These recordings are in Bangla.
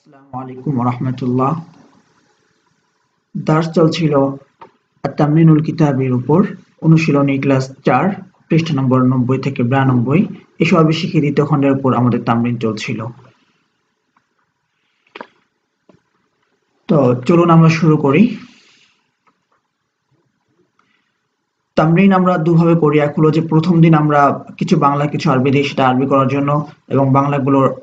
আসসালামু আলাইকুম রহমতুল্লাহ। দার্স চলছিল তামরিনুল কিতাবের উপর, অনুশীলনী ক্লাস 4, পৃষ্ঠা নম্বর 90 থেকে 92। এই সর্বশেষে দ্বিতীয় খণ্ডের উপর আমাদের তামরিন চলছিল। তো চলুন আমরা শুরু করি। তামরিন আমরা দুভাবে করি। এক হলো যে প্রথম দিন আমরা কিছু বাংলা কিছু আরবি দিই, সেটা আরবি করার জন্য, এবং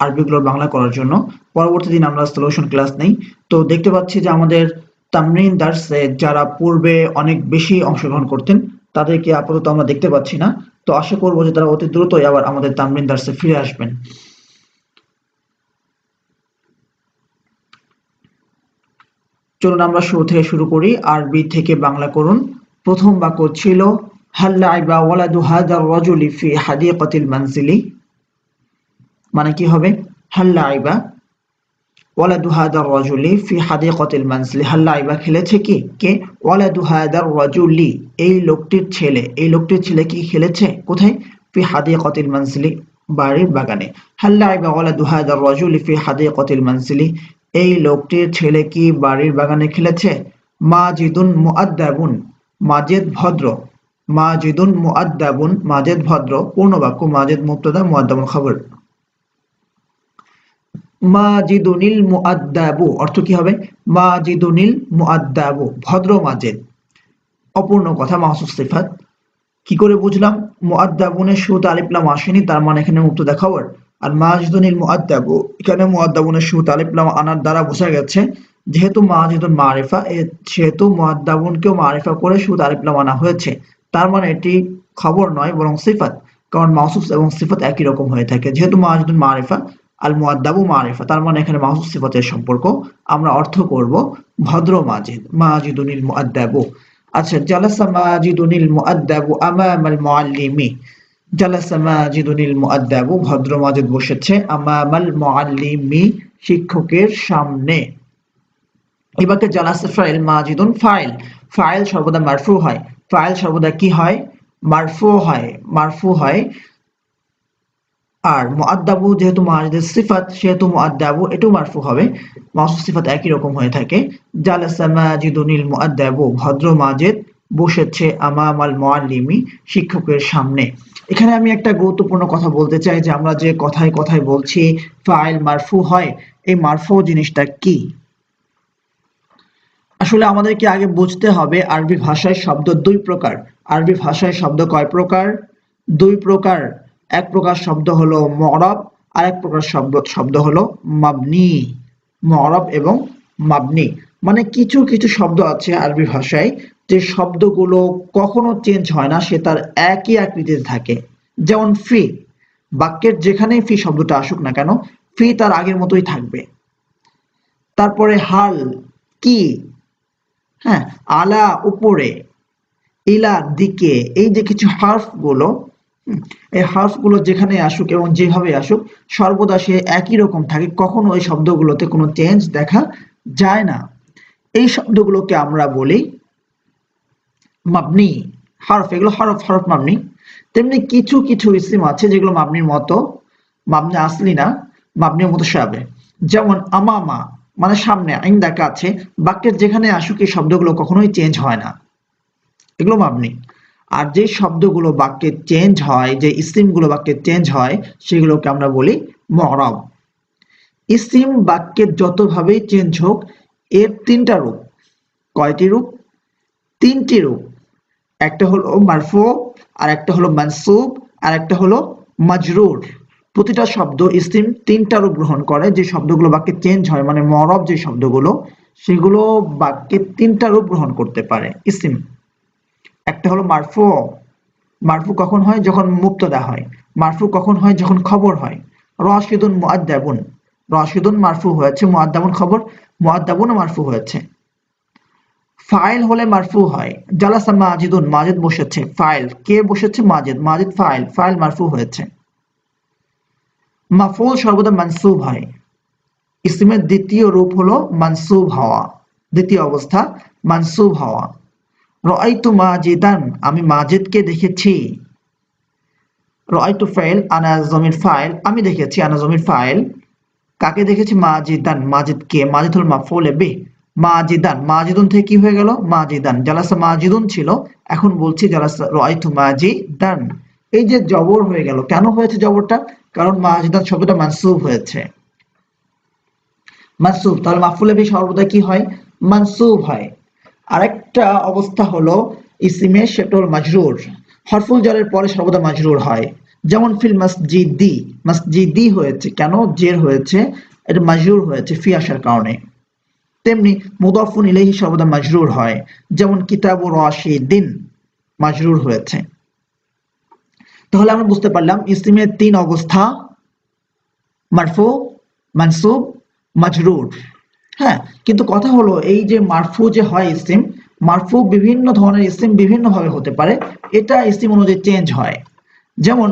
আরবিগুলোর বাংলা করার জন্য। পরবর্তী দিন আমরা সলিউশন ক্লাস নেই। তো দেখতে পাচ্ছি যে আমাদের তামরিন দার্সে যারা পূর্বে অনেক বেশি অংশগ্রহণ করতেন তাদেরকে আপাতত আমরা দেখতে পাচ্ছি না। তো আশা করবো যে তারা অতি দ্রুতই আবার আমাদের তামরিন দার্সে ফিরে আসবেন। চলুন আমরা শুরু থেকে শুরু করি। আরবি থেকে বাংলা করুন। প্রথম বাক্য ছিল হাল লাইবা ওয়ালাদু হাদার রাজুলি ফি হাদিকাতিল মানজিলি। মানে কি হবে? হাল লাইবা ওয়ালাদু হাদার রাজুলি ফি হাদিকাতিল মানজিলি। হাল লাইবা খেলেছে কি? কে? ওয়ালাদু হাদার রাজুলি, এই লোকটির ছেলে। এই লোকটির ছেলে কি খেলেছে? কোথায়? ফি হাদিকাতিল মানজিলি, বাড়ির বাগানে। হাল লাইবা ওয়ালাদু হাদার রাজুলি ফি হাদিকাতিল মানজিলি, এই লোকটির ছেলে কি বাড়ির বাগানে খেলেছে? মাজিদুন মুআদ্দাবুন, মাজেদ ভদ্র। মাজিদুন মুআদ্দাবুন, মাজেদ ভদ্র। পূর্ণ বাক্য, মাজেদ মুবতাদা, মুআদ্দাবুন খবর। মাজিদুনিল মুআদ্দাবু অর্থ কি হবে? মাজিদুনিল মুআদ্দাবু, ভদ্র মাজেদ। অপূর্ণ কথা, মাহসুস সিফাত। কি করে বুঝলাম? মুআদ্দাবুনের শুরুতে আলিফ লাম আসেনি, তার মানে এখানে মুবতাদা খবর। আর মাজিদুনিল মুআদ্দাবু, এখানে মুআদ্দাবুনের শুরুতে আলিফ লাম আনার দ্বারা বোঝা গেছে যেহেতু মাজিদুন মারিফা, সেহেতু মুআদ্দাবুনকেও মারিফা করে শুরুতে আলিফ লাম আনা হয়েছে। তার মানে এটি খবর নয় বরং সিফাত, কারণ মাহসুস এবং সিফাত একই রকম হয়ে থাকে। যেহেতু মাজিদুন মারিফা, আল মুআদ্দাবু মারিফা, তার মানে এখানে মাহসুস সিফাতের সম্পর্ক। আমরা অর্থ করব ভদ্র মাজেদ, মাজিদুনিল মুআদ্দাবু। আচ্ছা, জালাসা মাজিদুনিল মুআদ্দাবু আমামাল মুআল্লিমি। জালাসা মাজিদুনিল মুআদ্দাবু, ভদ্র মাজেদ বসেছে আমামাল মুআল্লিমি, শিক্ষকের সামনে। এবারে জালাসা ফাইল, মাজিদুন ফাইল। ফাইল সর্বদা মারফু হয়। ফাইল সর্বদা কি হয়? মারফু হয়। মারফু হয়। আর মুআদ্দাবু যেহেতু মাজিদের সিফাত, সেহেতু মুআদ্দাবু এটাও মারফু হবে। মাউসুফ সিফাত একই রকম হয়ে থাকে। জালাসা মাজিদুনিল মুআদ্দাবু, ভদ্র মাজেদ বসেছে আমামাল মুআল্লিমি, শিক্ষকের সামনে। এখানে আমি একটা গুরুত্বপূর্ণ কথা বলতে চাই যে আমরা যে কথায় কথায় বলছি ফাইল মারফু হয়, এই মারফু জিনিসটা কি? আসলে আমাদেরকে আগে বুঝতে হবে আরবি ভাষায় শব্দ দুই প্রকার। আরবি ভাষায় শব্দ কয় প্রকার? দুই প্রকার। এক প্রকার শব্দ হলো মু'রাব, আর এক প্রকার শব্দ হলো মাবনি। মু'রাব এবং মাবনি, মানে কিছু কিছু শব্দ আছে আরবি ভাষায় যে শব্দগুলো কখনো চেঞ্জ হয় না, সে তার একই আকৃতিতে থাকে। যেমন ফি, বাক্যের যেখানেই ফি শব্দটা আসুক না কেন, ফি তার আগের মতোই থাকবে। তারপরে হাল, কি, হ্যাঁ, আলা উপরে, ইলা দিকে, এই যে কিছু হার্ফ গুলো, এই হার্ফ গুলো যেখানে আসুক এবং যেভাবে আসুক সর্বদা সে একই রকম থাকে, কখনো এই শব্দগুলোতে কোনো চেঞ্জ দেখা যায় না। এই শব্দগুলোকে আমরা বলি মাবনি হার্ফ। এগুলো হরফ মাবনি। তেমনি কিছু কিছু ইসিম আছে যেগুলো মাবনির মতো, মাবনি আসলি না, মাবনির মতো শাবে। যেমন আমামা, মানে সামনে, ইনদা কাছে, বাক্যের যেখানে আসুক এই শব্দগুলো কখনোই চেঞ্জ হয় না, এগুলো মাবনি। আর যে শব্দগুলো বাক্যে চেঞ্জ হয়, যে ইসিমগুলো বাক্যে চেঞ্জ হয়, সেগুলোকে আমরা বলি মু'রাব। ইসিম বাক্যে যতভাবেই চেঞ্জ হোক, এর তিনটা রূপ। কয়টি রূপ? তিনটি রূপ। একটা হলো মারফু, আর একটা হলো মানসুব, আর একটা হলো মাজরুর। প্রতিটা শব্দ ইসিম তিনটা রূপ গ্রহণ করে। যে শব্দগুলো বাক্যে চেঞ্জ হয়, মানে মু'রাব যে শব্দগুলো, সেগুলো বাক্যে তিনটা রূপ গ্রহণ করতে পারে ইসিম। একটা হলো মারফু। মারফু কখন হয়? যখন মুবতাদা হয়। মারফু কখন হয়? যখন খবর হয়। রাশিদুন মুআদ্দাবুন, রাশিদুন মারফু হয়েছে, মুআদ্দাবুন খবর, মুআদ্দাবুন মারফু হয়েছে। ফাইল হলে মারফু হয়। জালাসা মাজিদুন, মাজেদ বসেছে। ফাইল, কে বসেছে? মাজেদ। মাজেদ ফাইল, ফাইল মারফু হয়েছে। মাফউল সর্বদা মানসুব হয়। ইসমের দ্বিতীয় রূপ হলো মানসুব হওয়া, দ্বিতীয় অবস্থা মানসুব হওয়া। রাআইতু মাজিদান, আমি মাজেদকে দেখেছি। রাআইতু ফাইল, আনা জমির ফাইল, আমি দেখেছি, আনা জমির ফাইল। কাকে দেখেছি? মাজিদান, মাজিদকে, মাজিদ হল মাফউলে বিহ। মাজিদান, মাজিদুন থেকে কি হয়ে গেল? মাজিদান। জালাসা মাজিদুন ছিল, এখন বলছি জালাসা রাআইতু মাজিদান। এই যে জবর হয়ে গেল, কেন হয়েছে জবরটা? কারণ মাজিদান শব্দটা মানসুব হয়েছে। মানসুব, তাহলে মাফউলে বিহ সর্বদা কি হয়? মানসুব হয়। আরেকটা অবস্থা হলো ইসিমে, সেটা হল মাজরুর। হরফুল জারের পরে সর্বদা মাজরুর হয়। যেমন ফিল মসজিদি, মসজিদি হয়েছে, কেন? জের হয়েছে, এটা মাজরুর হয়েছে ফি আসার কারণে। তেমনি মুদাফুন ইলাইহি সর্বদা মাজরুর হয়, যেমন কিতাবু রাশিদিন মাজরুর হয়েছে। তাহলে আমরা বুঝতে পারলাম ইসিমের তিন অবস্থা: মারফু, মানসুব, মাজরুর। হ্যাঁ, কিন্তু কথা হলো এই যে মারফু যে হয় ইসিম, মারফু বিভিন্ন ধরনের ইসিম বিভিন্ন ভাবে হতে পারে, এটা ইসিম অনুযায়ী চেঞ্জ হয়। যেমন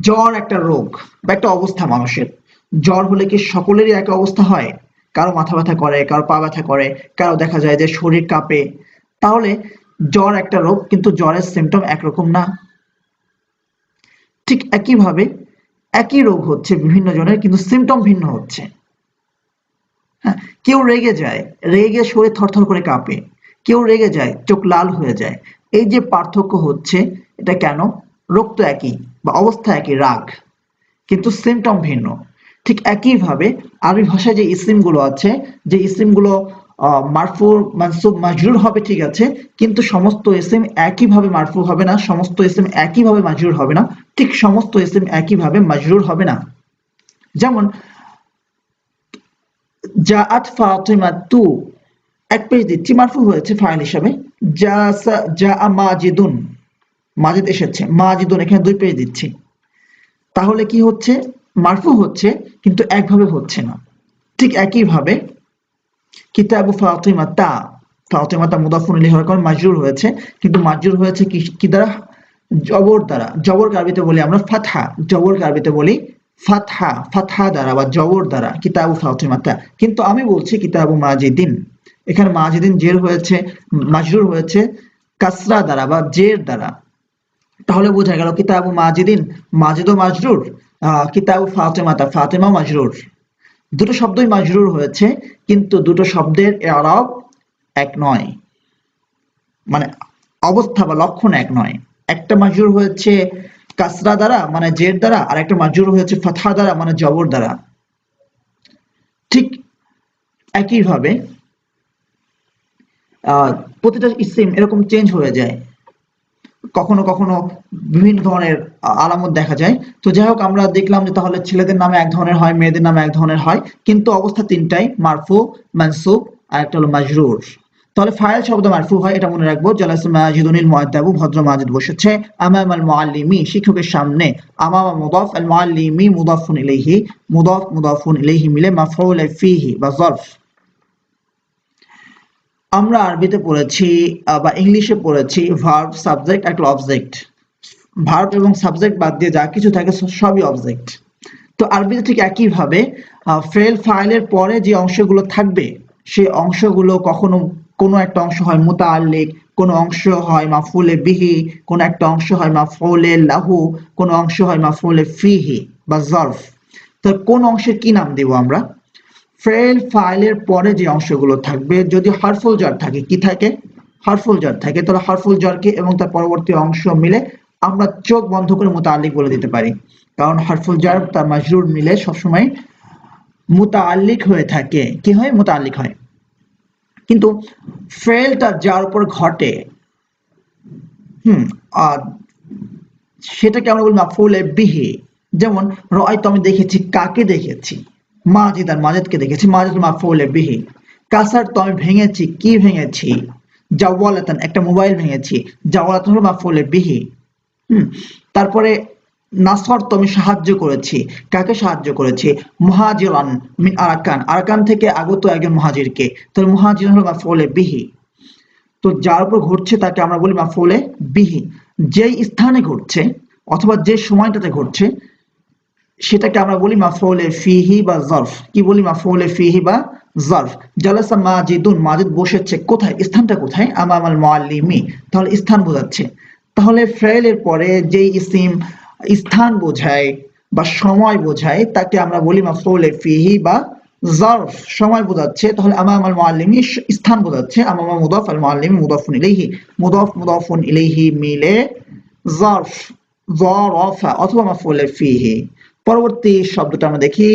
জ্বর একটা রোগ বা একটা অবস্থা মানুষের। জ্বর হলে কি সকলেরই এক অবস্থা হয়? কারো মাথা ব্যথা করে, কারো পা ব্যথা করে, কারো দেখা যায় যে শরীর কাঁপে। তাহলে জ্বর একটা রোগ, কিন্তু জ্বরের সিমটম একরকম না। ঠিক একইভাবে একই রোগ হচ্ছে বিভিন্ন জনের, কিন্তু সিমটম ভিন্ন হচ্ছে। হ্যাঁ, কেউ রেগে যায়, রেগে শরীর থরথর করে কাঁপে। কেউ রেগে যায়, চোখ লাল হয়ে যায়। এই যে পার্থক্য হচ্ছে, এটা কেন? রোগ তো একই বা অবস্থা একই, রাগ, কিন্তু সিমটম ভিন্ন। ঠিক একইভাবে আরবি ভাষায় যে ইসিমগুলো আছে, যে ইসিমগুলো মারফু, মানসুব, মাজরুর হবে, ঠিক আছে, কিন্তু সমস্ত ইসিম একইভাবে মারফু হবে না, সমস্ত ইসিম একইভাবে মাজরুর হবে না, ঠিক সমস্ত ইসিম একইভাবে মাজরুর হবে না। যেমন জাআত ফাতিমাতু, এক পেজ দিচ্ছি, মারফু হয়েছে ফাইল হিসাবে। জাআ মাজিদুন, মাজিদ এসেছে, মাজিদুন এখানে 2 পেজ দিচ্ছি। তাহলে কি হচ্ছে? মারফু হচ্ছে, কিন্তু একভাবে হচ্ছে না। ঠিক একইভাবে কিতাবু ফাতিমাতা, ফাতিমাতা মুদাফুন ইলাইহি হওয়ার কারণে মাজরুর হয়েছে, কিন্তু মাজরুর হয়েছে কি দ্বারা? জবর দ্বারা। জবরকে আরবিতে বলি আমরা ফাতহা, জবরকে আরবিতে বলি ফাতহা, ফাতহা দ্বারা বা জবর দ্বারা, কিতাবু ফাতিমাতা। কিন্তু আমি বলছি কিতাবু মাজিদিন, এখানে মাজিদিন জের হয়েছে, মাজরুর হয়েছে কাসরা দ্বারা বা জের দ্বারা। তাহলে বোঝা গেল কিতাবু মাজিদিন, মাজিদও মাজরুর, কিতাবু ফাতিমাতা, ফাতিমা মাজরুর। দুটো শব্দই মাজরুর হয়েছে, কিন্তু দুটো শব্দের ইআরাব এক নয়, মানে অবস্থা বা লক্ষণ এক নয়। একটা মাজরুর হয়েছে কাসরা দ্বারা মানে জের দ্বারা, আর একটা মাজরুর হয়েছে ফাতহা দ্বারা মানে জবর দ্বারা। ঠিক একইভাবে প্রতিটা ইসিম এরকম চেঞ্জ হয়ে যায়, কখনো কখনো বিভিন্ন ধরনের আলামত দেখা যায়। তো যাই হোক, আমরা দেখলাম যে তাহলে ছেলেদের নামে এক ধরনের হয়, মেয়েদের নামে এক ধরনের হয়, কিন্তু অবস্থা তিনটাই, মারফু, মানসুব, আর একটা হলো মাজরুর। তাহলে ফাইল শব্দ মারফু হয়, এটা মনে রাখবো। জালাসা মাজিদুনিল মুআদ্দাবু, ভদ্র মাজিদ বসেছে। আমামাল মুআল্লিমি, শিক্ষকের সামনে। আমামা মুদাফ, আল মুআল্লিমি মুদাফুন ইলাইহি, মুদাফ মুদাফুন ইলাইহি মিলে মাফউল ফিহি বা যরফ। আমরা আরবিতে পড়েছি বা ইংলিশে পড়েছি ভার্ব, সাবজেক্ট, একটা অবজেক্ট। ভার্ব এবং সাবজেক্ট বাদ দিয়ে যা কিছু থাকে সবই অবজেক্ট। তো আরবিতে ঠিক একইভাবে ফেল ফাইলের পরে যে অংশগুলো থাকবে, সেই অংশগুলো কখনো কোনো একটা অংশ হয় মুতাআল্লিক, কোনো অংশ হয় মাফউলে বিহি, কোনো একটা অংশ হয় মাফউলে লাহু, কোনো অংশ হয় মাফউলে ফিহি বা যরফ। তো কোন অংশের কি নাম দেব আমরা? ফেল ফাইলের পরে যে অংশগুলো থাকবে, যদি হারফুল জার থাকে, কি থাকে? হারফুল জার থাকে, তাহলে হারফুল জারকে এবং তার পরবর্তী অংশ মিলে আমরা চোখ বন্ধ করে মুতাআল্লিক বলে দিতে পারি, কারণ হারফুল জার তার মাজরুর মিলে সবসময় মুতাআল্লিক হয়ে থাকে। কি হয়? মুতাআল্লিক হয়। কিন্তু ফেলটা যার উপর ঘটে, সেটাকে আমরা বলি মাফউলে বিহি। যেমন রাআইতু, আমি দেখেছি, কাকে দেখেছি? মাজিদান, মাজিদকে দেখেছি, মাজিদ মাফউলে বিহি। কাসারতু, আমি ভেঙেছি, কি ভেঙেছি? জাওয়ালাতান, একটা মোবাইল ভেঙেছি, জাওয়ালাতান হলো মাফউলে বিহি। তারপরে নাসরতু, আমি সাহায্য করেছি, কাকে সাহায্য করেছি? মুহাজিরান মিন আরাকান, আরাকান থেকে আগত একজন মুহাজিরকে, তাহলে মুহাজিরান হলো মাফউলে বিহি। তো যার উপর ঘটছে তাকে আমরা বলি মাফউলে বিহি। যেই স্থানে ঘটছে অথবা যে সময়টাতে ঘটছে সেটাকে আমরা বলি মাফউলে ফিহি বা যরফ। কি বলি? মাফউলে ফিহি বা যরফ। জালাসা মাজিদুন, মাজিদ বসেছে, কোথায়? স্থানটা কোথায়? আমামাল মুআল্লিমি, তাহলে স্থান বোঝাচ্ছে। তাহলে ফেলের পরে যেই ইসিম স্থান বোঝায় বা সময় বোঝায় তাকে আমরা বলি মাফউল ফিহি বা জারফ। সময় বোঝাচ্ছে তাহলে আমাম আল মুআল্লিমি স্থান বোঝাচ্ছে, আমাম মুদাফ আল মুআল্লিমি মুদাফুন ইলাইহি, মুদাফ মুদাফুন ইলাইহি মিলে জারফ যারাফা অথবা মাফউল ফিহি। পরবর্তী শব্দটা আমরা দেখি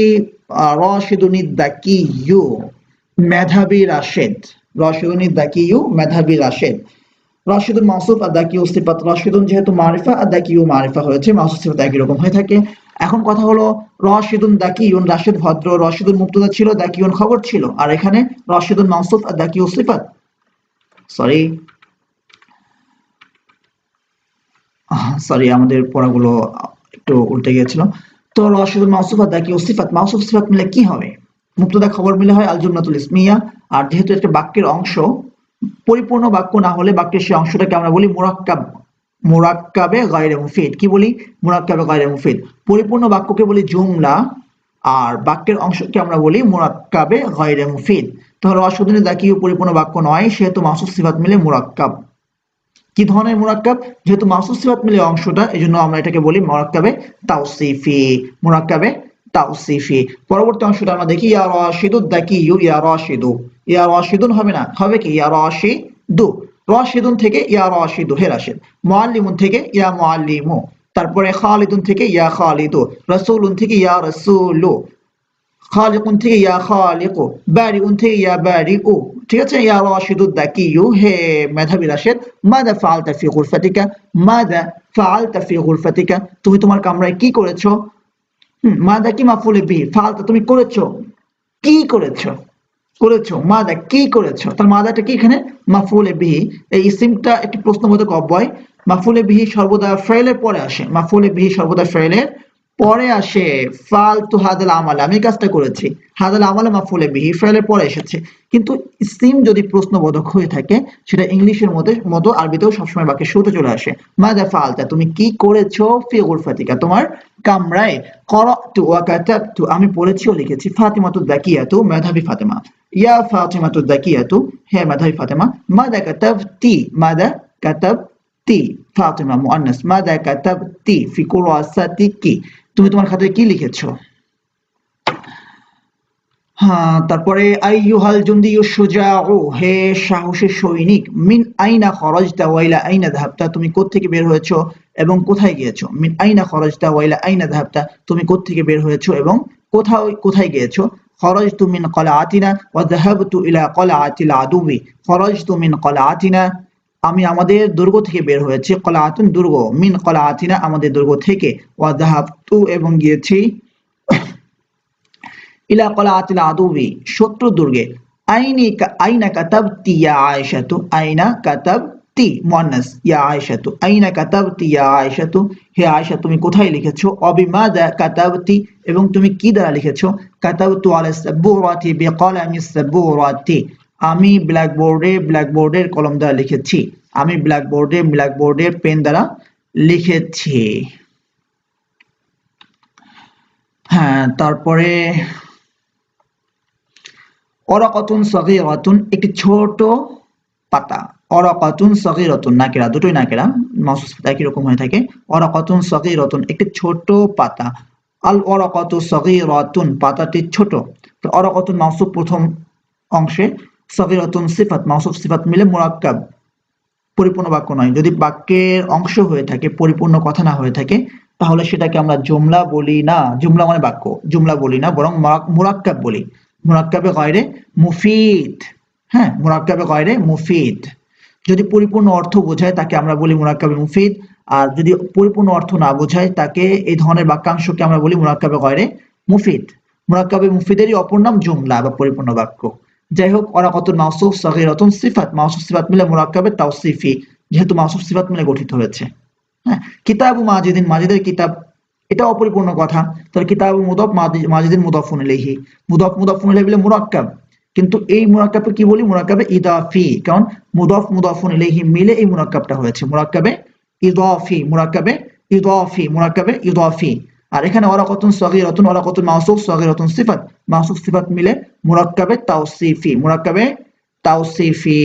রাশিদুনি দাকিয়ু, মেধাবী রাশেদ। রাশিদুনি দাকিয়ু মেধাবী রাশেদ। রাশিদুন মাউসুফ আর দাকিউ সিফাত। রাশিদুন যেহেতু মারিফা আর দাকিউ মারিফা হয়েছে, মাউসুফ সিফাত একই রকম হয়ে থাকে। এখন কথা হলো রাশিদুন দাকিউন, রাশিদ ভদ্র, রাশিদুন মুবতাদা ছিল, দাকিউন খবর ছিল, আর এখানে রাশিদুন মাউসুফ আর দাকিউ সিফাত। সরি আমাদের পড়াগুলো একটু উল্টে গিয়েছিল। তো রাশিদুন মাউসুফ আর দাকিউ সিফাত, মাউসুফ সিফাত মিলে কি হবে? মুবতাদা খবর মিলে হয় আল জুমলাতুল ইসমিয়া। আর যেহেতু একটা বাক্যের অংশ, পরিপূর্ণ বাক্য না হলে বাক্যের সেই অংশটাকে আমরা বলি মুরাক্কাব, মুরাক্কাবে গায়রে মুফিদ। কি বলি? মুরাক্কাবে গায়রে মুফিদ। পরিপূর্ণ বাক্যকে বলি জুমলা, আর বাক্যের অংশকে আমরা বলি মুরাক্কাবে গায়রে মুফিদ। তাহলে রাশিদুন দাকিউ পরিপূর্ণ বাক্য নয়, সেহেতু মাউসুফ সিফাত মিলে মুরাক্কাব। কি ধরনের মুরাক্কাব? যেহেতু মাউসুফ সিফাত মিলে অংশটা, এজন্য আমরা এটাকে বলি মুরাক্কাবে তাওসিফি, মুরাক্কাবে তাওসিফি। পরবর্তী অংশটা আমরা দেখি ইয়া রাশিদুদ দাকিয়ু, ইয়া রাশিদু, ইয়া রাশিদুন হবে না, হবে কি ইয়া রাশিদু। রাশিদুন থেকে ইয়া রাশিদু হে রাশিদ, মুআল্লিমুন থেকে ইয়া মুআল্লিমু, তারপরে খালিদুন থেকে ইয়া খালিদু, রাসূলুন থেকে ইয়া রাসূলু, খালিকুন থেকে ইয়া খালিকু, বারিউন থেকে ইয়া বারিউ। ঠিক আছে? ইয়া রাশিদুদ দাকিয়ু, হে মেধাবী রাশেদ। মাযা ফাআলতা ফি গুরফাতিকা, মাযা ফাআলতা ফি গুরফাতিকা, তুমি তোমার কামরায় কি করেছো? মাযা কি মাফউল বিহি, ফাআলতা তুমি করেছো, কি করেছো, করেছো, মাযা কি করেছো। তার মাযাটা কি এখানে? মাফউল বিহি। এই ইসিমটা একটি প্রশ্নবোধক অব্যয়। মাফউল বিহি সর্বদা ফাইলের পরে আসে, মাফউল বিহি সর্বদা ফাইলের পরে আসে। ফালতু হাদাল আমাল, আমি কাজটা করেছি। হাদাল আমাল মাফউল বিহি ফাইলের পরে এসেছে। কিন্তু ইসিম যদি প্রশ্নবোধক হয়ে থাকে, সেটা ইংলিশের মতো আরবিতেও সবসময় বাক্যের শুরুতে চলে আসে। মাযা ফাআলতা, তুমি কি করেছো, ফি গুরফাতিকা, তোমার কামরায়। ক্বরাতু ওয়া কাতাবতু, আমি পড়েছি ও লিখেছি। ফাতিমাতু যাকিয়াতু, মেধাবী ফাতেমা। ইয়া ফাতিমাতু যাকিয়াতু, হে মেধাবী ফাতেমা। মাযা কাতাবতি, মাযা কাতাবতি, ফাতিমা মুআন্নাস। মাযা কাতাবতি ফি কুরাসাতিকি, তুমি তোমার খাতায় কি লিখেছো। হ্যাঁ, তারপরে আইয়ুহাল জুন্দিয়ু শুজাউ, হে সাহসী সৈনিক। মিন আইনা খরাজতা ওয়া ইলা আইনা যাহাবতা, তুমি কোত্থেকে বের হয়েছো এবং কোথায় গিয়েছো। মিন আইনা খরাজতা ওয়া ইলা আইনা যাহাবতা, তুমি কোত্থেকে বের হয়েছো এবং কোথায় গিয়েছো। খরাজতু মিন ক্বালাআতিনা ওয়া যাহাবতু ইলা ক্বালাআতিল আদুবি। খরাজতু মিন ক্বালাআতিনা, আমি আমাদের দুর্গ থেকে বের হয়েছি। ক্বালাআতুন দুর্গ, মিন ক্বালাআতিনা আমাদের দুর্গ থেকে, ওয়া যাহাবতু এবং গিয়েছি, ইলা ক্বালাআতিল আদুবি শত্রু দুর্গে। আইনা কাতাবতি ইয়া আয়েশাতু, আইনা কাতাবতি মুআন্নাস, ইয়া আয়েশাতু, আইনা কাতাবতি ইয়া আয়েশাতু, হে আয়েশা তুমি কোথায় লিখেছো। অবিমাযা কাতাবতি, এবং তুমি কি দ্বারা লিখেছো। কাতাবতু আলা সাবুরাতি বিকলামি সাবুরাতি, আমি ব্ল্যাকবোর্ডের কলম দ্বারা লিখেছি, আমি ব্ল্যাকবোর্ডের পেন দ্বারা লিখেছি। হ্যাঁ, তারপরে ওরাকাতুন সগীরাতুন, একটি ছোট পাতা। ওরাকাতুন সগীরাতুন, নাকিরা, দুটোই নাকিরা, মাউসুফ একই রকম হয়ে থাকে। ওরাকাতুন সগীরাতুন, একটি ছোট পাতা। আল ওরাকাতু সগীরাতুন, পাতাটি ছোট। তো ওরাকাতুন মাউসুফ প্রথম অংশে, সগীরাতুন সিফাত, মাউসুফ সিফাত মিলে মুরাক্কাব, পরিপূর্ণ বাক্য নয়। যদি বাক্যের অংশ হয়ে থাকে, পরিপূর্ণ কথা না হয়ে থাকে, তাহলে সেটাকে আমরা জুমলা বলি না। জুমলা মানে বাক্য, জুমলা বলি না, বরং মুরাক্কাব বলি। মুরাক্কাবে গায়রে মুফিদ। হ্যাঁ, মুরাক্কাবে গায়রে মুফিদ। যদি পরিপূর্ণ অর্থ বোঝায় তাকে আমরা বলি মুরাক্কাবে মুফিদ, আর যদি পরিপূর্ণ অর্থ না বোঝায় তাকে, এই ধরনের বাক্যাংশকে আমরা বলি মুরাক্কাবে গায়রে মুফিদ। মুরাক্কাবে মুফিদেরই অপর নাম জুমলা বা পরিপূর্ণ বাক্য। যাই হোক, ওরাকাতুন মাউসুফ, সগীরাতুন সিফাত, মাউসুফ সিফাত মিলে মুরাক্কাবে তাওসিফি, যেহেতু মাউসুফ সিফাত মিলে গঠিত হয়েছে। হ্যাঁ, কিতাবু মাজিদিন, মাজিদের কিতাব, এটা অপরিপূর্ণ কথা। তাহলে কিতাবু মুদাফ, মাজিদিন মুদাফুন ইলাইহি, মুদাফুন ইলাইহি বলে মুরাক্কাব। কিন্তু এই মুরাক্কাবকে কি বলি? মুরাক্কাবে ইদাফি, কারণ মুদাফুন ইলাইহি মিলে এই মুরাক্কাবটা হয়েছে। মুরাক্কাবে ইদাফি। আর এখানে ওরাকাতুন সগীরাতুন, ওরাকাতুন মাউসুফ, সগীরাতুন সিফাত, মাউসুফ সিফাত মিলে মুরাক্কাবে তাওসিফি।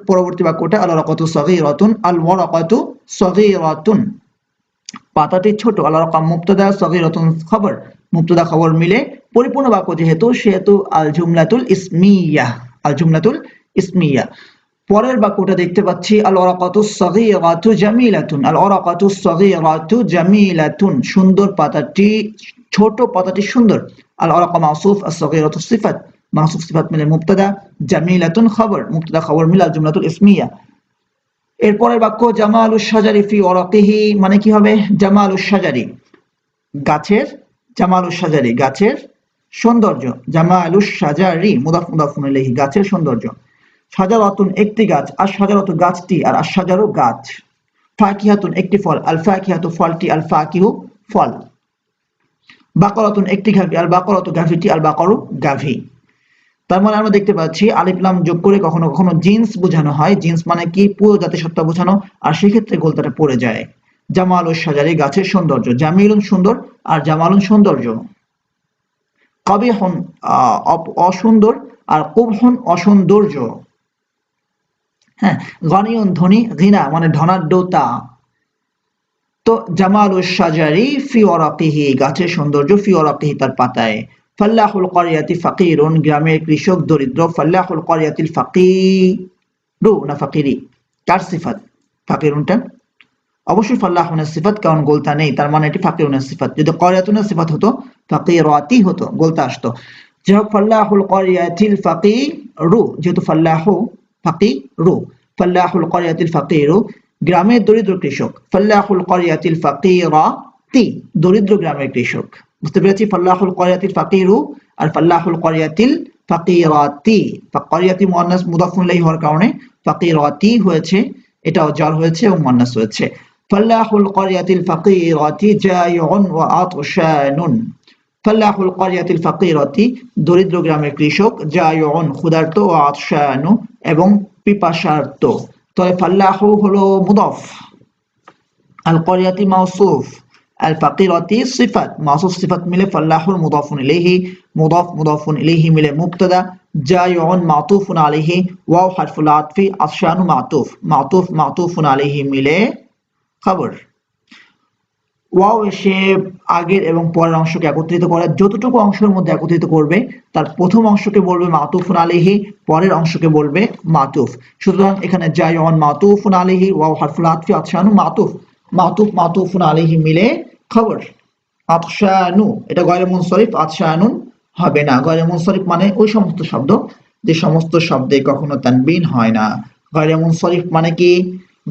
পরবর্তী বাক্যটা আল ওরাকাতু সগীরাতুন, আল ওয়ারাকাতু সগীরাতুন। পাতাটি ছোট। আল রাকাম মুবতাদা, সগীরাতুন খবর, মুবতাদা খবর মিলে পরিপূর্ণ বাক্য যেহেতু সেহেতু আল জুমলাতুল ইসমিয়া, আল জুমলাতুল ইসমিয়া। পরের বাক্যটা দেখতে পাচ্ছি আল ওরাকাতুস সগীরাতু জামিলাতুন, আল ওরাকাতুস সগীরাতু জামিলাতুন, সুন্দর পাতাটি, ছোট পাতাটি সুন্দর। আল ওরাকা মাউসুফ, আস সগীরাতু সিফাত, মাউসুফ সিফাত মিলে মুবতাদা, জামিলাতুন খবর, মুবতাদা খবর মিলে আল জুমলাতুল ইসমিয়া। এরপরের বাক্য জামালুশ শাজারি ফি ওরাকিহি, মানে কি হবে? জামালুশ শাজারি, গাছের, জামালুশ শাজারি গাছের সৌন্দর্য, জামালুশ শাজারি মুদাফ মুদাফুন ইলাইহি গাছের সৌন্দর্য। শাজারাতুন একটি গাছ, আর শাজারাতু গাছটি, আর আশ-শাজারু গাছ। ফাকিহাতুন একটি ফল, আল ফাকিহাতু ফলটি, আল ফাকিহু ফল। বাকরাতুন একটি গাভী, আল বাকরাতু গাভীটি, আল বাকরু গাভী। তার মানে আমরা দেখতে পাচ্ছি আলিফ লাম যোগ করে কখনো কখনো জিন্স বোঝানো হয়, জিন্স মানে কি পুরো জাতিসত্তা বোঝানো, আর সেক্ষেত্রে গোলতাটা পড়ে যায়। জামালুশ শাজারি গাছের সৌন্দর্য, জামিলুন সুন্দর, আর জামালুন সৌন্দর্য। কবিহুন অসুন্দর, আর কুবহুন অসৌন্দর্য। হ্যাঁ, গনিউন ধনী, গিনা মানে ধনাঢ্যতা। তো জামালুশ শাজারি ফি ওরাকিহি গাছের সৌন্দর্য, ফি ওরাকিহি তার পাতায়। ফাল্লাহুল ক্বরিয়াতি ফাকিরুন গ্রামের কৃষক দরিদ্র, ফাল্লাহুল ক্বরিয়াতিল ফাকিরু না ফাকিরি, কার সিফাত? ফাকিরুনটা অবশ্যই ফাল্লাহুনের সিফাত, কারণ গোলতা নেই, তার মানে এটি ফাকিরুনের সিফাত। যদি ক্বরিয়াতুনের সিফাত হতো ফাকিরাতি হতো, গোলতা আসতো। যাই হোক, ফাল্লাহুল ক্বরিয়াতিল ফাকিরু, যেহেতু ফাল্লাহু ফাকিরু, ফাল্লাহুল ক্বরিয়াতিল ফাকিরু গ্রামের দরিদ্র কৃষক, ফাল্লাহুল ক্বরিয়াতিল ফাকিরাতি দরিদ্র গ্রামের কৃষক। বুঝতে পেরেছি? ফাল্লাহুল ক্বরিয়াতিল ফাকিরু আর ফাল্লাহুল ক্বরিয়াতিল ফাকিরাতি। ক্বরিয়াতি মুআন্নাস মুদাফুন ইলাইহি হওয়ার কারণে ফাকিরাতি হয়েছে, এটাও জার হয়েছে এবং মুআন্নাস হয়েছে। ফাল্লাহুল ক্বরিয়াতিল ফাকিরাতি জায়উন ওয়া আতশানুন, ফাল্লাহুল ক্বরিয়াতিল ফাকিরাতি দরিদ্র গ্রামের কৃষক, জায়উন ক্ষুধার্ত, ও আতশানু এবং পিপাসার্ত। তবে ফাল্লাহু হলো মুদাফ, আল ক্বরিয়াতি মাউসুফ, আল ফাকিরাতি সিফাত, মাউসুফ সিফাত মিলে ফাল্লাহুর মুদাফুন ইলাইহি, মুদাফ মুদাফুন ইলাইহি মিলে মুবতাদা, জায়উন মাতুফুন আলাইহি, ওয়াও হারফুল আতফি, আতশানু মাতুফ, মাতুফ মাতুফুন আলাইহি মিলে খবর। ওয়াও এসে আগের এবং পরের অংশকে একত্রিত করে, যতটুকু অংশের মধ্যে একত্রিত করবে তার প্রথম অংশকে বলবে মাতুফুন আলাইহি, পরের অংশকে বলবে মাতুফ। সুতরাং এখানে জায়উন মাতুফুন আলাইহি, ওয়াও হারফুল আতফি, আতশানু মাতুফ, মাতুফ মাতুফুন আলাইহি মিলে খবর। আতশানু এটা গয়রে মুনসরিফ, আতশানুন হবে না। গয়রে মুনসরিফ মানে ওই সমস্ত শব্দ যে সমস্ত শব্দে কখনো তানবিন হয় না। গয়রে মুনসরিফ মানে কি?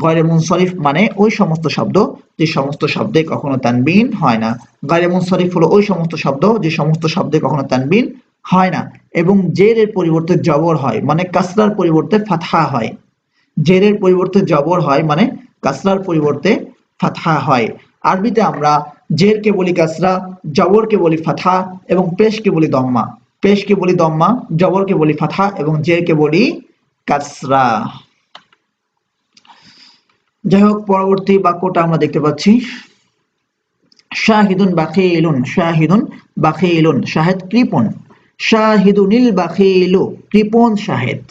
গয়রে মুনসরিফ মানে ওই সমস্ত শব্দ যে সমস্ত শব্দে কখনো তানবিন হয় না। গয়রে মুনসরিফ হলো ওই সমস্ত শব্দ যে সমস্ত শব্দে কখনো তানবিন হয় না এবং জেরের পরিবর্তে জবর হয়, মানে কাসরার পরিবর্তে ফাতহা হয়। জেরের পরিবর্তে জবর হয় মানে কাসরার পরিবর্তে ফাতহা হয়। আরবিতে আমরা জেরকে বলি কাসরা, জবরকে বলি ফাতহা এবং পেশকে বলি দম্মা। পেশকে বলি দম্মা, জবরকে বলি ফাতহা এবং জেরকে বলি কাসরা। যাই হোক, পরবর্তী বাক্যটা আমরা দেখতে পাচ্ছি শাহিদুন বাখিলুন, শাহিদুন বাখিলুন শাহেদ কৃপণ, শাহিদুনিল বাখিলু কৃপণ শাহেদ।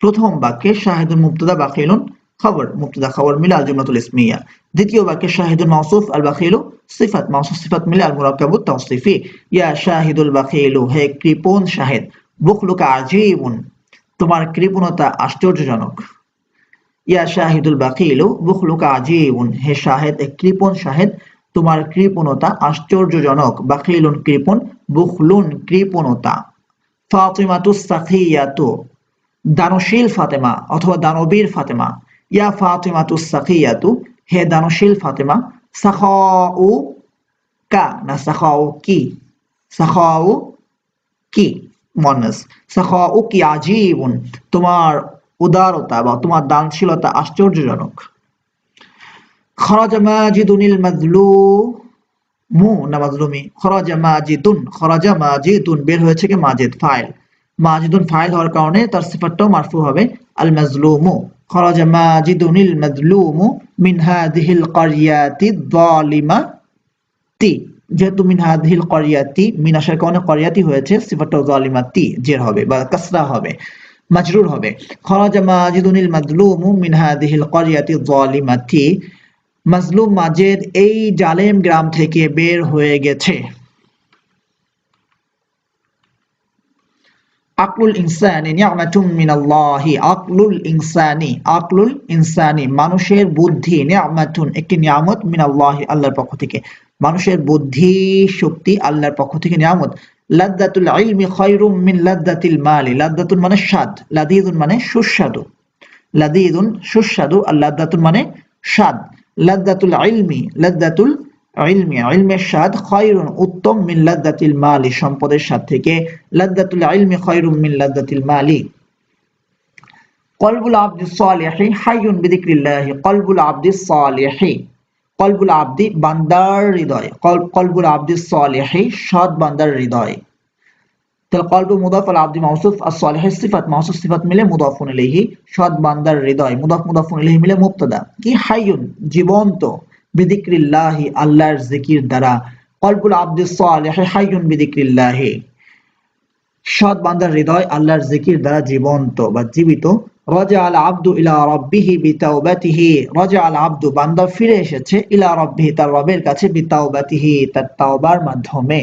প্রথম বাক্যে শাহিদুন মুবতাদা বাখিলুন খবর, মুবতাদা খবর মিলে আল জুমলাতুল ইসমিয়া। দ্বিতীয় বাক্যে শাহিদুন মাউসুফ, আল বাখিলু সিফাত, মাউসুফ সিফাত মিলে আল মুরাক্কাবুত তাওসিফি। ইয়া শাহিদুল বাখিলু হে কৃপণ শাহেদ, বুখলুকা আজীবুন তোমার কৃপণতা আশ্চর্যজনক। ইয়া শাহিদুল বাখিলু বুখলুকা আজীবুন হে শাহেদ কৃপণ শাহেদ তোমার কৃপণতা আশ্চর্যজনক। বাখিলুন কৃপণ, বুখলুন কৃপণতা। ফাতিমাতুস সাখিয়াতু দানশীল ফাতেমা অথবা দানবীর ফাতেমা। ইয়া ফাতিমাতুস সাখিয়াতু হে দানশীল ফাতেমা। সাখাউ কা না সাখাউ কি, সাখাউ কি মুয়ান্নাস, সাখাউ কি আজীবুন তোমার উদারতা বা তোমার দানশীলতা আশ্চর্যজনক। খরাজা মাজিদুনিল মাজলুমু না মাজলুমি, খরাজা মাজিদুন, খরাজা মাজিদুন বের হয়েছে কি মাজিদ ফাইল, মাজিদুন ফাইল হওয়ার কারণে তার সিফাতটাও মারফু হবে আল মাজলুমু। খরাজা মাজিদুনিল মাজলুমু মিন হাযিহিল ক্বরিয়াতি যালিমাতি, যেহেতু মিন হাযিহিল ক্বরিয়াতি মিন আসার কারণে ক্বরিয়াতি হয়েছে, সিফাতটাও যালিমাতি জের হবে বা কাসরা হবে, মাজরুর হবে। খরাজা মাজিদুনিল মাজলুমু মিন হাযিহিল ক্বরিয়াতি যালিমাতি, মাজলুম মাজেদ এই জালেম গ্রাম থেকে বের হয়ে গেছে। আকলুল ইনসানি নি'মাতুম মিনাল্লাহি, আকলুল ইনসানি মানুষের বুদ্ধি, নি'মাতুন একটি নিয়ামত, মিনাল্লাহি আল্লাহর পক্ষ থেকে, মানুষের বুদ্ধি শক্তি আল্লাহর পক্ষ থেকে নিয়ামত। লাদ্দাতুল ইলমি খায়রুম মিন লাদ্দাতিল মালি, লাদ্দাতুন মানে স্বাদ, লাযীযুন মানে সুস্বাদু, লাযীযুন সুস্বাদু, আর লাদ্দাতুন মানে স্বাদ। লাদ্দাতুল ইলমি, লাদ্দাতুল ইলমি ইলমের স্বাদ, খায়রুন উত্তম, মিন লাদ্দাতিল মালি সম্পদের স্বাদ থেকে, লাদ্দাতুল ইলমি খায়রুম মিন লাদ্দাতিল মালি। কলবুল আবদি সালিহি হাইয়ুন বিযিকরিল্লাহি, কলবুল আবদি সালিহি, কলবুল আবদি বান্দার হৃদয়, কলবুল আবদি সালিহি সৎ বান্দার হৃদয়। তাহলে কলবু মুদাফ আল আবদি মাউসুফ, আর সালিহ সিফাত, মাউসুফ সিফাত মিলে মুদাফুন ইলাইহি, সৎ বান্দার হৃদয়, মুদাফ মুদাফুন ইলাইহি মিলে মুবতাদা। কি হাইয়ুন জীবন্ত, বিযিকরিল্লাহি আল্লাহর জিকির দ্বারা, কলবুল আবদি সালিহি হাইয়ুন বিযিকরিল্লাহি সৎ বান্দার হৃদয় আল্লাহর জিকির দ্বারা জীবন্ত বা জীবিত। রাজা আল আব্দু ইলা রাব্বিহি বিতাওবাতিহি, রাজা আল আব্দু বান্দা ফিরে এসেছে, ইলা রাব্বিহি তার রবের কাছে, বিতাওবাতিহি তার তাওবার মাধ্যমে।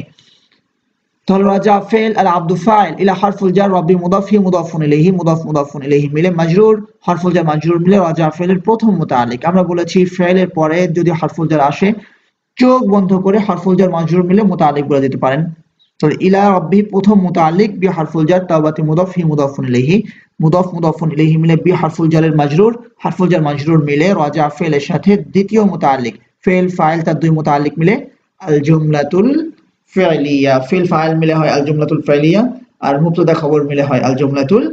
তাহলে রাজা ফেল, আল আব্দু ফাইল, ইলা হারফুল জার, রাব্বি মুদাফ, হি মুদাফুন ইলাইহি, মুদাফ মুদাফুন ইলাইহি মিলে মাজরুর, হারফুল জার মাজরুর মিলে রাজা ফেলের প্রথম মুতাআল্লিক। আমরা বলেছি ফেলের পরে যদি হারফুল জার আসে চোখ বন্ধ করে হারফুল জার মাজরুর মিলে মুতাআল্লিক বলে দিতে পারেন। তাহলে ইলা রাব্বি প্রথম মুতাআল্লিক, বি হারফুল জার, তাওবাতি মুদাফ, হি মুদাফুন ইলাইহি, মুদাফ মুদাফুন ইলাইহি মিলে বি হারফুল জারের মাজরুর, হারফুল জার মাজরুর মিলে রাজা ফেলের সাথে দ্বিতীয় মুতাআল্লিক, ফেল ফাইল তার দুই মুতাআল্লিক মিলে আল জুমলাতুল ফি'লিয়া, ফিল ফাইল মিলে হয় আল জুমলাতুল ফি'লিয়া, আর মুবতাদা খবর মিলে হয় আল জুমলাতুল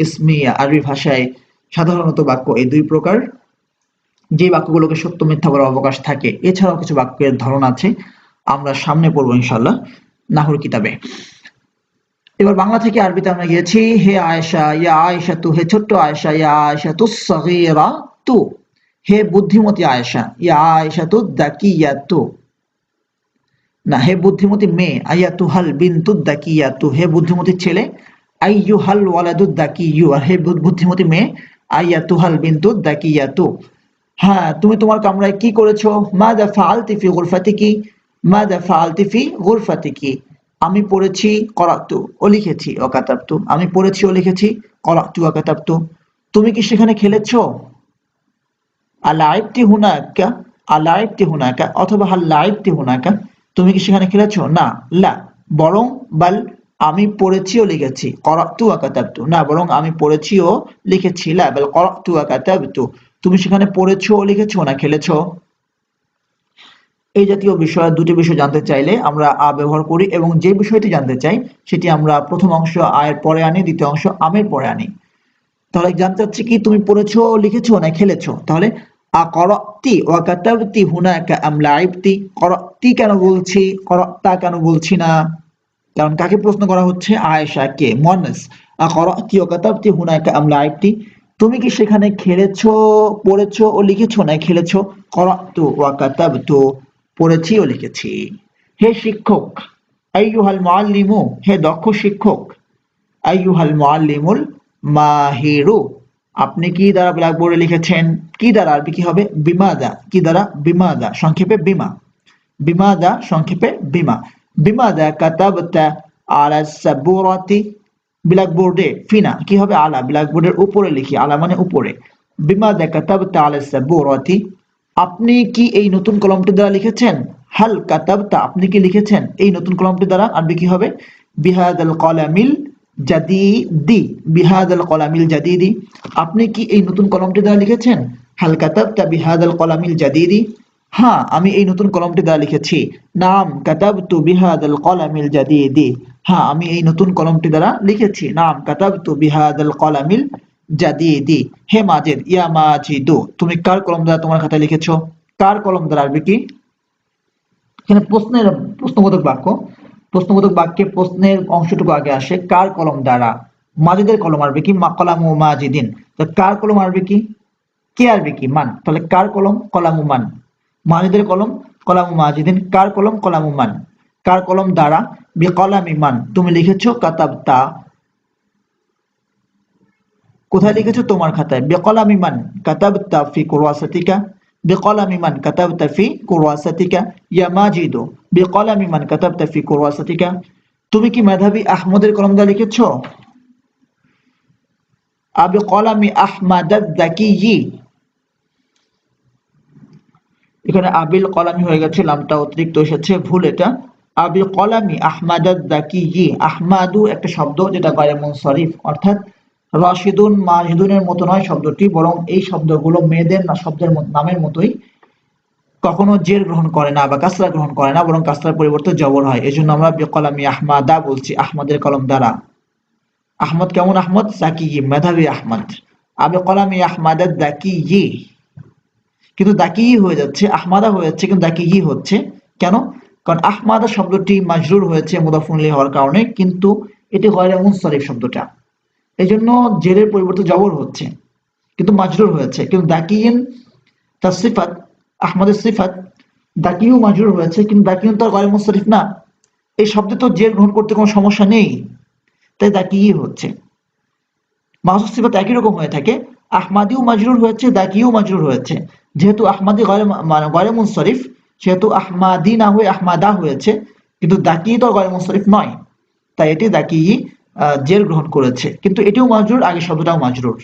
ইসমিয়া। আরবি ভাষায় সাধারণত বাক্য এই দুই প্রকার, যে বাক্যগুলোকে সত্য মিথ্যা বলার অবকাশ থাকে। এছাড়াও কিছু বাক্যের ধরন আছে, আমরা সামনে পড়বো ইনশাআল্লাহ নাহর কিতাবে। এবার বাংলা থেকে আরবিতে আমরা গিয়েছি। হে আয়েশা, ইয়া আয়েশা তু, হে ছোট্ট আয়েশা, ইয়া আয়েশা তু সগীরা তু, হে বুদ্ধিমতী আয়েশা, ইয়া আয়েশা তু দাকিয়া তু, না হে বুদ্ধিমতী মেয়ে, আয়াতুহাল বিনতু দাকিয়াতু, হে বুদ্ধিমতী ছেলে, আইয়ুহাল ওয়ালাদু দাকিয়ু, আর হে বুদ্ধিমতী মেয়ে, আয়াতুহাল বিনতু দাকিয়াতু। হ্যাঁ তুমি তোমার কামরায় কি করেছো? মাযা ফাআলতি ফি গুরফাতিকি, মাযা ফাআলতি ফি গুরফাতিকি, আমি পড়েছি, করাতু ও লিখেছি, ও কাতাবতু আমি পড়েছি ও লিখেছি, করাতু ও কাতাবতু। তুমি কি সেখানে খেলেছো? আলাইবতি হুনাকা, আলাইবতি হুনাকা, অথবা হাল লাইবতি হুনাকা, তুমি কি সেখানে খেলেছো? না, লা বরং, বাল আমি পড়েছি ও লিখেছি, করাতু ওয়া কাতাবতু না বরং আমি পড়েছি ও লিখেছি, লা বাল করাতু ওয়া কাতাবতু, তুমি সেখানে পড়েছো ও লিখেছো না খেলেছো। এই জাতীয় বিষয়, দুটি বিষয় জানতে চাইলে আমরা আ ব্যবহার করি, এবং যে বিষয়টি জানতে চাই সেটি আমরা প্রথম অংশ আয়ের পরে আনি, দ্বিতীয় অংশ আমের পরে আনি। তাহলে জানতে চাচ্ছি কি তুমি পড়েছো লিখেছো না খেলেছো। তাহলে আকরাতি ওয়া কাতাবতি হুনাকা আম লাইবতি, করাতি কেন বলছি, করাতা কেন বলছি না? কারণ কাকে প্রশ্ন করা হচ্ছে? আয়েশাকে, মুয়ান্নাস। আকরাতি ওয়া কাতাবতি হুনাকা আম লাইবতি, তুমি কি সেখানে খেলেছো, পড়েছো ও লিখেছো না খেলেছো? করাতু ওয়া কাতাবতু, পড়েছি ও লিখেছি। হে শিক্ষক, আইয়ুহাল মুআল্লিমু, হে দক্ষ শিক্ষক, আইয়ুহাল মুআল্লিমুল মাহিরু, আপনি কি দ্বারা ব্ল্যাকবোর্ডে লিখেছেন? কি দ্বারা? আরবি কি হবে? বিমাদা। কি দ্বারা? বিমাদা, সংক্ষেপে বিমা, বিমাদা সংক্ষেপে বিমা। বিমাদা কাতাবতা আলা সাবুরাতি, ব্ল্যাকবোর্ডে, ফিনা কি হবে? আলা, ব্ল্যাকবোর্ডের উপরে লিখি, আলা মানে উপরে। বিমাদা কাতাবতা আলা সাবুরাতি, আপনি কি এই নতুন কলমটি দ্বারা লিখেছেন? হাল কাতাবতা, আপনি কি লিখেছেন এই নতুন কলমটি দ্বারা? আরবি কি হবে? বিহাদাল কলামিল জাদিদি, বিহাদাল কলামিল জাদিদি, আপনি কি এই নতুন কলমটি দ্বারা লিখেছেন? হাল কাতাবতা বিহাদাল কলামিল জাদিদি, হ্যাঁ আমি এই নতুন কলমটি দ্বারা লিখেছি। নাম কাতাবতু বিহাদাল কলামিল জাদিদি, হ্যাঁ আমি এই নতুন কলমটি দ্বারা লিখেছি। নাম কাতাবতু বিহাদাল কলামিল জাদিদি। হে মাজেদ, ইয়া মাজিদু, তুমি কার কলম দ্বারা তোমার খাতায় লিখেছো? কার কলম দ্বারা আরবি কি? এখানে প্রশ্নবোধক বাক্য, প্রশ্নবোধক বাক্যে প্রশ্নের অংশটুকু আগে আসে। কার কলম দ্বারা? মাজিদের কলম আরবি কি? কলামু মাজিদিন। তো কার কলম আরবি কি? কে আরবি কি? মান। তাহলে কার কলম? কলামু মান। মাজিদের কলম কলামু মাজিদিন, কার কলম? কলামু মান। কার কলম দ্বারা? বিকলামি মান, তুমি লিখেছো কাতাবতা, কোথায় লিখেছো? তোমার খাতায়। বিকলামি মান কাতাবতা ফি কুরাসাতিকা, বিকলামি মান কাতাবতা ফি কুরওয়াসাতিকা ইয়া মাজিদু বিকলামি মান কাতাবতা ফি কুরওয়াসাতিকা। তুমি কি মেধাবী আহমদের কলম দ্বারা লিখেছো? আবি কলামি আহমাদ আয-যাকিয়্যি, এখানে আবিল কলামি হয়ে গেছে, লামটা অতিরিক্ত এসেছে, ভুল এটা। আবি কলামি আহমাদ আয-যাকিয়্যি, আহমাদু একটা শব্দ যেটা গায়রে মুনসারিফ, অর্থাৎ রাশিদুন মাজিদুনের মতো নয় শব্দটি, বরং এই শব্দগুলো মেয়েদের শব্দের নামের মতোই, কখনো জের গ্রহণ করে না বা কাসরা গ্রহণ করে না, বরং কাসরার পরিবর্তে জবর হয়। এজন্য আমরা বিকলামি আহমাদা বলছি, আহমদের কলম দ্বারা। আহমদ কেমন আহমদ? যাকিয়্যি, মেধাবী আহমদ। আবি কলামি আহমাদ আয-যাকিয়্যি, কিন্তু দাকিয়্যি হয়ে যাচ্ছে, আহমাদা হয়ে যাচ্ছে কিন্তু দাকিয়্যি হচ্ছে কেন? কারণ আহমাদা শব্দটি মাজরুর হয়েছে মুদাফুন ইলাইহি হওয়ার কারণে, কিন্তু এটি গায়রে মুনসারিফ শব্দটা, এজন্য জেরের পরিবর্তে জবর হচ্ছে কিন্তু মাজরুর হয়েছে। কিন্তু দাকিয়িন তার সিফাত, আহমদের সিফাত, দাকিয়ু মাজরুর হয়েছে কিন্তু দাকিয়ুন তো আর গায়রে মুনসারিফ না, এই শব্দে তো জের গ্রহণ করতে কোনো সমস্যা নেই, তাই দাকিয়্যি হচ্ছে। মাহজুফ সিফাত একই রকম হয়ে থাকে, আহমাদিও মাজরুর হয়েছে, দাকিও মাজরুর হয়েছে। যেহেতু আহমাদি গায়রে মুনসারিফ, সেহেতু আহমাদি না হয়ে আহমাদা হয়েছে, কিন্তু দাকি তো গায়রে মুনসারিফ নয়, তাই এটি দাকি জের গ্রহণ করেছে, কিন্তু এটিও মাজরুর, আগে শব্দটাও মাজরুর।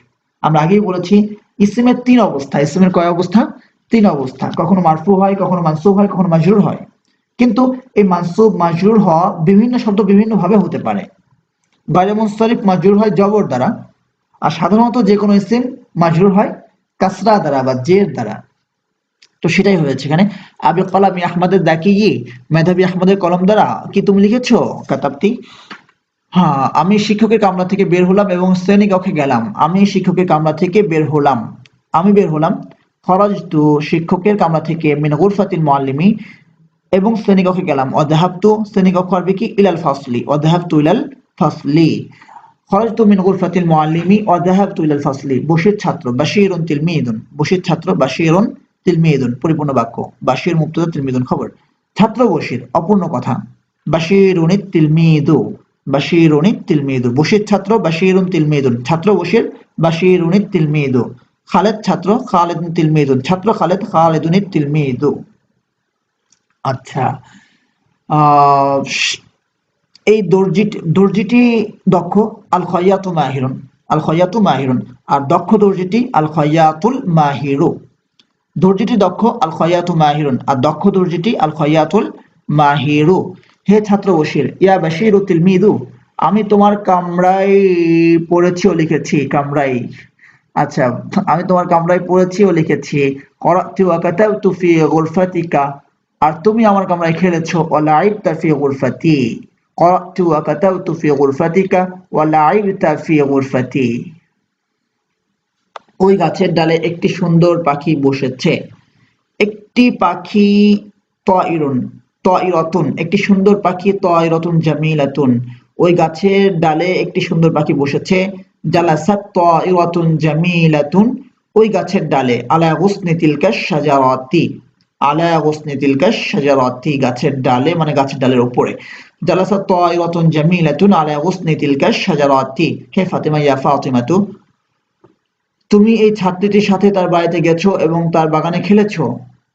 আমরা আগেই বলেছি ইসমের তিন অবস্থা। ইসমের কয় অবস্থা? তিন অবস্থা। কখনো মারফু হয়, কখনো মানসুব হয়, কখনো মাজরুর হয়। কিন্তু এই মানসুব মাজরুর হওয়া বিভিন্ন শব্দ বিভিন্ন ভাবে হতে পারে। গায়রে মুনসারিফ মাজরুর হয় জবর দ্বারা, আর সাধারণত যে কোনো ইসিম মাজরুর হয় কাসরা দ্বারা বা জের দ্বারা। তো সেটাই হয়েছে এখানে। আবি কলামি আহমদের যাকিয়্যি, মেধাবী আহমদের কলম দ্বারা কি তুমি লিখেছো? কাতাবতি, হ্যাঁ, আমি শিক্ষকের কামরা থেকে বের হলাম এবং শ্রেণীকক্ষে গেলাম। আমি শিক্ষকের কামরা থেকে বের হলাম, আমি বের হলাম। খরাজতু, শিক্ষকের কামরা থেকে, মিন গুরফাতিল মুআল্লিমি, এবং শ্রেণীকক্ষে গেলাম। অযাহাবতু, শ্রেণীকক্ষ আরবি কি? ইলাল ফাসলি, অযাহাবতু ইলাল ফাসলি। খরাজতু মিন গুরফাতিল মুআল্লিমি ওয়াযাহাবতু ইলাল ফাসলি। বশির ছাত্র, বাশীরুন তিলমিদুন, বশির ছাত্র, বাশীরুন তিলমিদুন পরিপূর্ণ বাক্য, বাশীর মুবতাদা, তিলমিদুন খবর। ছাত্র বশির অপূর্ণ কথা, বাশীরুনিত তিলমিদু, বাশীরুনিত তিলমিদু। বশির ছাত্র, বাশীরুন তিলমিদুন, ছাত্র বশির, বাশীরুনিত তিলমিদু। খালেদ ছাত্র, খালিদুন তিলমিদুন, ছাত্র খালেদ, খালিদুনিত তিলমিদু। আচ্ছা, আহ এই দর্জিটি দক্ষ, আল খয়াতু মাহিরুন, আল খয়াতু মাহিরুন। আর দক্ষ দর্জিটি আল খয়াতুল মাহিরু। দর্জিটি দক্ষ, আল খয়াতু মাহিরুন, আর দক্ষ দর্জিটি আল খয়াতুল মাহিরু। হে ছাত্র বশির, ইয়া বাশীরু তিলমিদু, আমি তোমার কামরায় পড়েছি ও লিখেছি। কামরায়, আচ্ছা, আমি তোমার কামরায় পড়েছি ও লিখেছি। করাতু ওয়া কাতাবতু ফি গুরফাতিকা, আর তুমি আমার কামরায় খেলেছো। ওয়া লাইবতা ফি গুরফাতি, قرأت وكتبت في غرفتك ولعبت في غرفتي। ওই গাছের ডালে একটি সুন্দর পাখি বসেছে। একটি পাখি, তায়িরুন, তায়িরাতুন, একটি সুন্দর পাখি, তায়িরাতুন জামিলাতুন। ওই গাছের ডালে একটি সুন্দর পাখি বসেছে। জালাসাত তায়িরাতুন জামিলাতুন, ওই গাছের ডালে। আলা গুসনি তিলকাশ শাজারাতি, আলা গুসনি তিলকাশ শাজারাতি, গাছের ডালে মানে গাছের ডালের উপরে। জালাসাত তায়িরাতুন জামিলাতুন আলা গুসনি তিলকাশ শাজারাতি। হে ফাতিমা, ইয়া ফাতিমাতু, তুমি এই ছাত্রীটির সাথে তার বাড়িতে গেছো এবং তার বাগানে খেলেছো।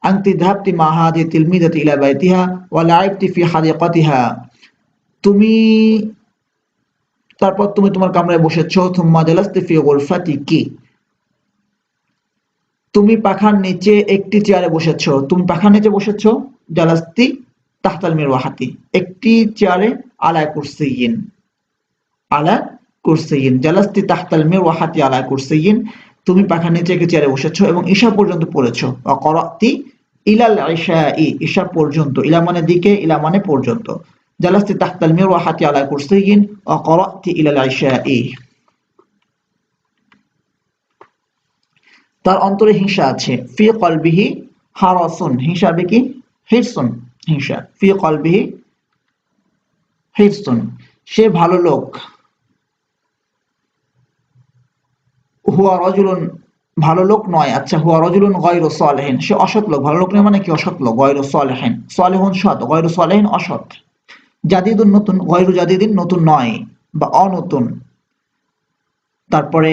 আনতি যাহাবতি মা হাযিহি তিলমিযাতি ইলা বাইতিহা ওয়া লা'ibতি ফি হাদিকাতিহা, তুমি তারপর তুমি তোমার কামরায় বসেছো। থুম্মা জালাসতি ফি গুরফাতিকি, তুমি পাখার নিচে একটি চেয়ারে বসেছো। তুমি পাখার নিচে বসেছো। জালাসতি তাহতাল মিরওয়াহাতি, একটি চেয়ারে। আলা কুরসিয়িন, আলা কুরসিয়িন, জালাসতি তাহতাল মিরওয়াহাতি আলা কুরসিয়িন, তুমি পাখার নিচে একটি চেয়ারে বসেছো এবং ঈশা পর্যন্ত পড়েছো। ওয়া করাতি ইলাল ইশাই, ঈশা পর্যন্ত। ইলা মানে দিকে, ইলা মানে পর্যন্ত। জালাসতি তাহতাল মিরওয়াহাতি আলা কুরসিয়িন ওয়া করাতি ইলাল ইশাই। তার অন্তরে হিংসা আছে। ফি কলবিহি হারাসুন, হিংসা হবে কি? হিরসুন, হিংসা। ফি কলবিহি হিরসুন, সে ভালো লোক। হুয়া রাজুলুন, ভালো লোক নয়। আচ্ছা, হুয়া রাজুলুন গায়রু সালিহিন, সে অসৎ লোক। ভালো লোক নয় মানে কি? অসৎ লোক। গায়রু সালিহিন, সালিহুন সৎ, গায়রু সালিহিন অসৎ। জাদিদুন নতুন, গায়রু জাদিদিন নতুন নয় বা অনতুন। তারপরে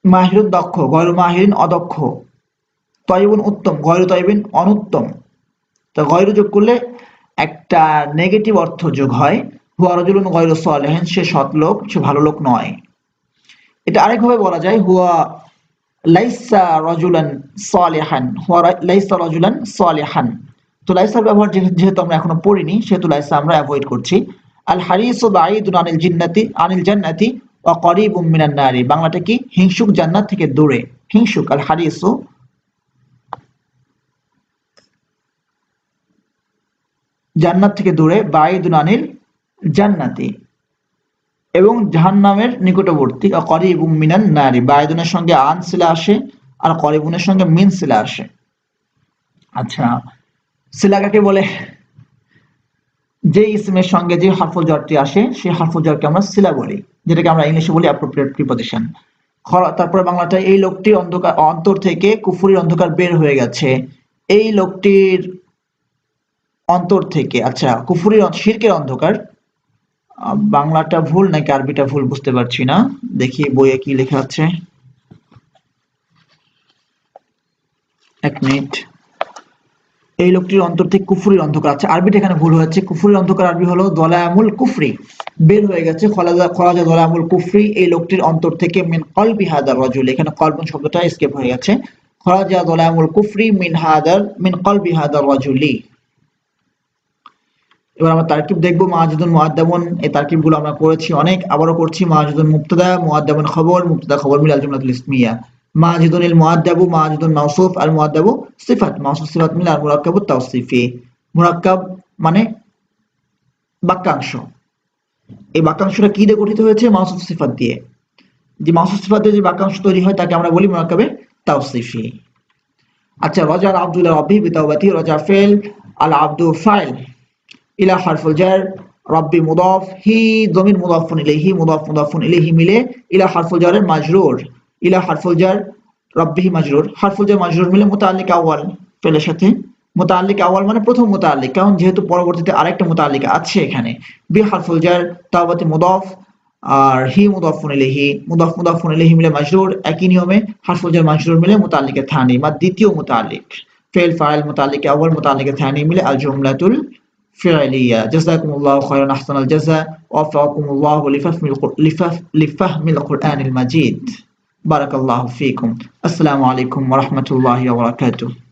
মাহিরুন দক্ষ, গায়রু মাহিরিন অদক্ষ। তয়্যিবুন উত্তম, গয়রু তয়্যিবিন অনুত্তম। তো গয়রু যোগ করলে একটা নেগেটিভ অর্থ যোগ হয়। হুয়া রাজুলুন গয়রু সালিহিন, সে সৎ লোক, সে ভালো লোক নয়। এটা আরেকভাবে বলা যায়, হুয়া লাইসা রাজুলান সালিহান, হুয়া লাইসা রাজুলান সালিহান। তো লাইসার ব্যবহার যেহেতু আমরা এখনো পড়িনি, সেহেতু লাইসা আমরা অ্যাভয়েড করছি। আল হারিসু বাঈদুন আনিল জান্নাতি ওয়া করিবুম মিনান নারি, বাংলাটা কি? হিংসুক জান্নাত থেকে দূরে। হিংসুক আল হারিসু জান্নাত থেকে দূরে, বাঈদুন আনিল জান্নাতি এবং জাহান্নামের নিকটবর্তী। করিবুম মিনান নারি, বাঈদুনের সঙ্গে আন সিলা আসে আর করিবুনের সঙ্গে মিন সিলা আসে। আচ্ছা, সিলা কাকে বলে? যে ইসমের সঙ্গে যে হারফুল জরটি আসে সেই হারফুল জরকে আমরা সিলা বলি, যেটাকে আমরা ইংলিশে বলি অ্যাপ্রোপ্রিয়েট প্রিপজিশন। তারপরে বাংলাটা, এই লোকটির অন্তর থেকে কুফরির অন্ধকার বের হয়ে গেছে। এই লোকটির অন্তর থেকে, আচ্ছা কুফরির শিরকের অন্ধকার, বাংলাটা ভুল নাকি আরবিটা ভুল বুঝতে পারছি না, দেখি বইয়ে কি লেখা আছে, এক মিনিট। এই লোকটির অন্তর থেকে কুফরির অন্ধকার, আচ্ছা আরবিটা এখানে ভুল হয়েছে। কুফরির অন্ধকার আরবি হলো দলায়ামুল কুফরি, বের হয়ে গেছে। খরাজা দলায়ামুল কুফরি, এই লোকটির অন্তর থেকে। মিন কলবি হাদার রাজুল, এখানে কলবুন শব্দটা স্কেপ হয়ে গেছে। খরাজা দলায়ামুল কুফরি মিন কলবি হাদার রাজুলি। এবার আমরা তারকিব দেখবো। মাজিদুন মুআদ্দাবুন, এই তারকিবগুলো আমরা করেছি অনেক, আবারও করছি। মাজিদুন মুবতাদা, মুআদ্দাবুন খবর, মুবতাদা খবর মিলে আল জুমলাতুল ইসমিয়া। মাজিদুন ইল মুআদ্দাবু, মাজিদুন মাওসুফ, আল মুআদ্দাবু সিফাত, মাওসুফ সিফাত মিলে আল মুরাক্কাবুত তাওসিফি। মুরাক্কাব মানে বাক্যাংশ। এই বাক্যাংশটা কি দিয়ে গঠিত হয়েছে? মাওসুফ সিফাত দিয়ে। যে মাওসুফ সিফাত দিয়ে যে বাক্যাংশ তৈরি হয় তাকে আমরা বলি মুরাক্কাবে তাওসিফি। আচ্ছা, রাজা আল আব্দুল্লাহ রাব্বি বিতাওবাতি, রাজা ফেল, আল আব্দু ফাইল, ইলা হারফুল জার, রাব্বি মুদাফ, হি দমির মুদাফুন ইলাইহি, মুদাফুন ইলাইহি মিলে ইলা হারফুল জারের মাজরুর, ইলা হারফুল জার রাব্বিহি মাজরুর, হারফুল জার মাজরুর মিলে মুতাআল্লিক আউয়াল, ফেলের সাথে মুতাআল্লিক আউয়াল মানে প্রথম মুতাআল্লিক, কারণ যেহেতু পরবর্তীতে আরেকটা মুতাআল্লিক আছে এখানে। বি হারফুল জার, তাওবাতি মুদাফ, আর হি মুদাফুন ইলাইহি মিলে মাজরুর, একই নিয়মে হারফুল জার মাজরুর মিলে মুতাআল্লিকে থানি বা দ্বিতীয় মুতাআল্লিক। ফেল ফাইল মুতাআল্লিক আউয়াল মুতাআল্লিকে থানি মিলে আল জুমলাতুল فعلية. جزاكم الله خيرا، أحسن الجزاء، ووفقكم الله لفهم القرآن المجيد. بارك الله فيكم. السلام عليكم ورحمة الله وبركاته.